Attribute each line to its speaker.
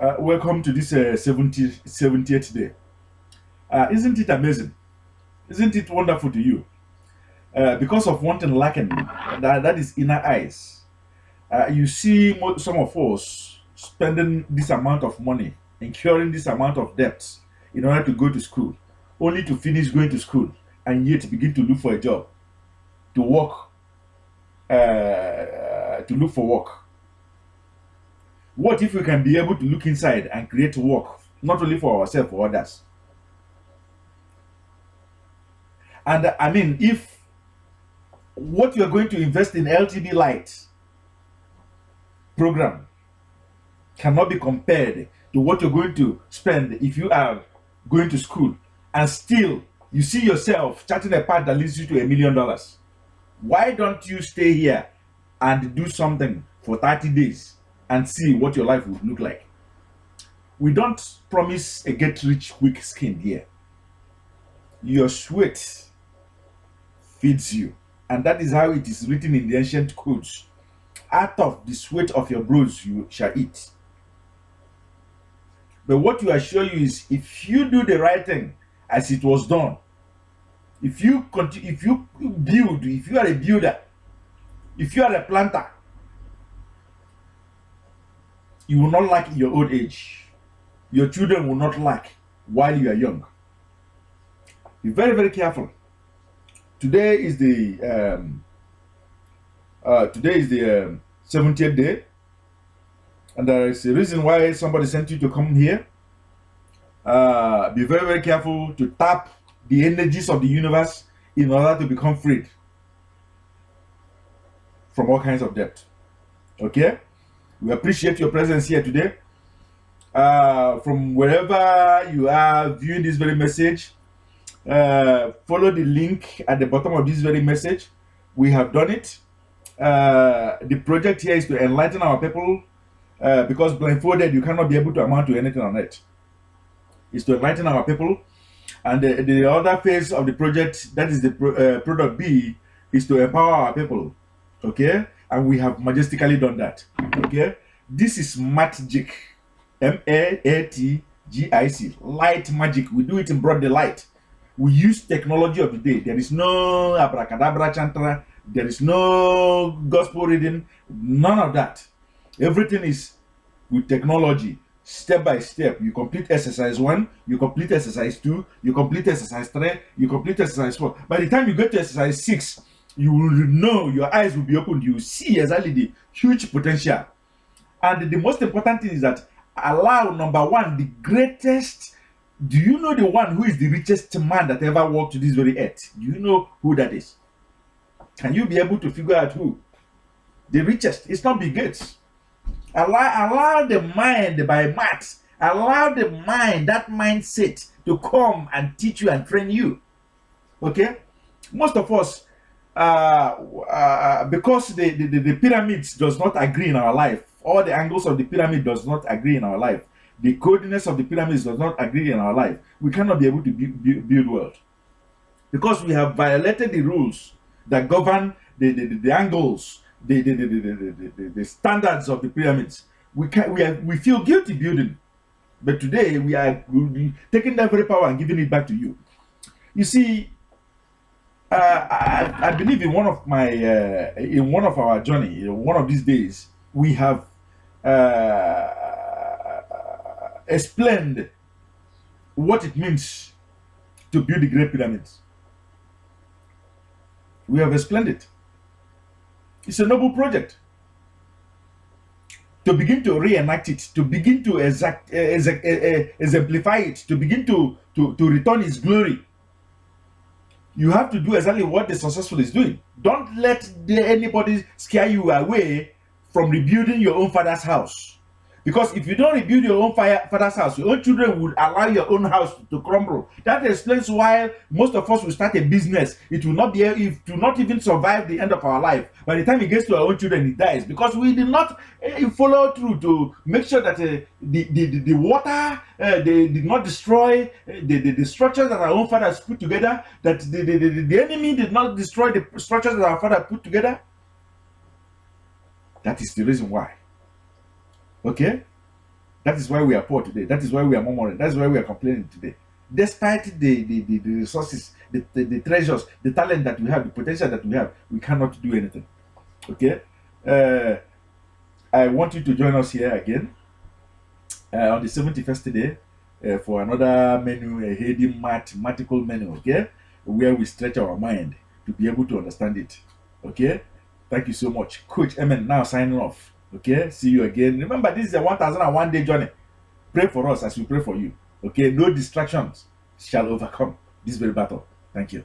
Speaker 1: Welcome to this 70th day. Isn't it amazing? Isn't it wonderful to you? Because of one thing lacking, that is inner eyes. You see some of us spending this amount of money, incurring this amount of debt in order to go to school, only to finish going to school and yet begin to look for a job, to work, to look for work. What if we can be able to look inside and create work, not only for ourselves, for others? And I mean, if what you are going to invest in LTD Light program cannot be compared to what you're going to spend if you are going to school, and still you see yourself charting a path that leads you to $1 million, why don't you stay here and do something for 30 days and see what your life would look like? We don't promise a get rich quick scheme here. Your sweat feeds you, and that is how it is written in the ancient codes. Out of the sweat of your brows you shall eat. But what you assure you is, if you do the right thing as it was done, if you continue, if you build, if you are a builder, if you are a planter, you will not lack in your old age. Your children will not lack while you are young. Be very, very careful. Today is the 70th day, and there is a reason why somebody sent you to come here. Be very, very careful to tap the energies of the universe in order to become freed from all kinds of debt. Okay? We appreciate your presence here today. From wherever you are viewing this very message, follow the link at the bottom of this very message. We have done it. The project here is to enlighten our people, because blindfolded you cannot be able to amount to anything on it. It's to enlighten our people. And the other phase of the project, that is the product B, is to empower our people. Okay? And we have majestically done that. Okay? This is magic. MAATGIC. Light magic. We do it in broad daylight. We use technology of the day. There is no abracadabra chantra. There is no gospel reading. None of that. Everything is with technology. Step by step. You complete exercise 1, you complete exercise 2, you complete exercise 3, you complete exercise 4. By the time you get to exercise 6, you will know, your eyes will be opened, you will see exactly the huge potential. And the most important thing is that allow, number one, the greatest. Do you know the one who is the richest man that ever walked to this very earth? Do you know who that is? Can you be able to figure out who? The richest. It's not Bill Gates. Allow the mind by maths. Allow the mind, that mindset, to come and teach you and train you. Okay? Most of us, because the pyramids does not agree in our life, all the angles of the pyramid does not agree in our life, the coordinates of the pyramids does not agree in our life, we cannot be able to build wealth. Because we have violated the rules that govern the angles, the standards of the pyramids. We feel guilty building, but today we'll be taking that very power and giving it back to you. You see, I believe in one of our journey, one of these days, we have explained what it means to build the Great Pyramids. We have explained it. It's a noble project. To begin to reenact it, to begin to exemplify it, to begin to return its glory, you have to do exactly what the successful is doing. Don't let anybody scare you away from rebuilding your own father's house. Because if you don't rebuild your own father's house, your own children would allow your own house to crumble. That explains why most of us will start a business. It will not even survive the end of our life. By the time it gets to our own children, it dies. Because we did not follow through to make sure that the water, they did not destroy the structures that our own fathers put together, that the enemy did not destroy the structures that our father put together. That is the reason why. Okay? That is why we are poor today. That is why we are murmuring. That's why we are complaining today. Despite the resources, the treasures, the talent that we have, the potential that we have, we cannot do anything. Okay? Uh, I want you to join us here again on the 71st day for another menu, a hidden mathematical menu, okay? Where we stretch our mind to be able to understand it. Okay? Thank you so much. Coach Emin now signing off. Okay? See you again. Remember, this is a 1001 day journey. Pray for us as we pray for you. Okay? No distractions shall overcome this very battle. Thank you.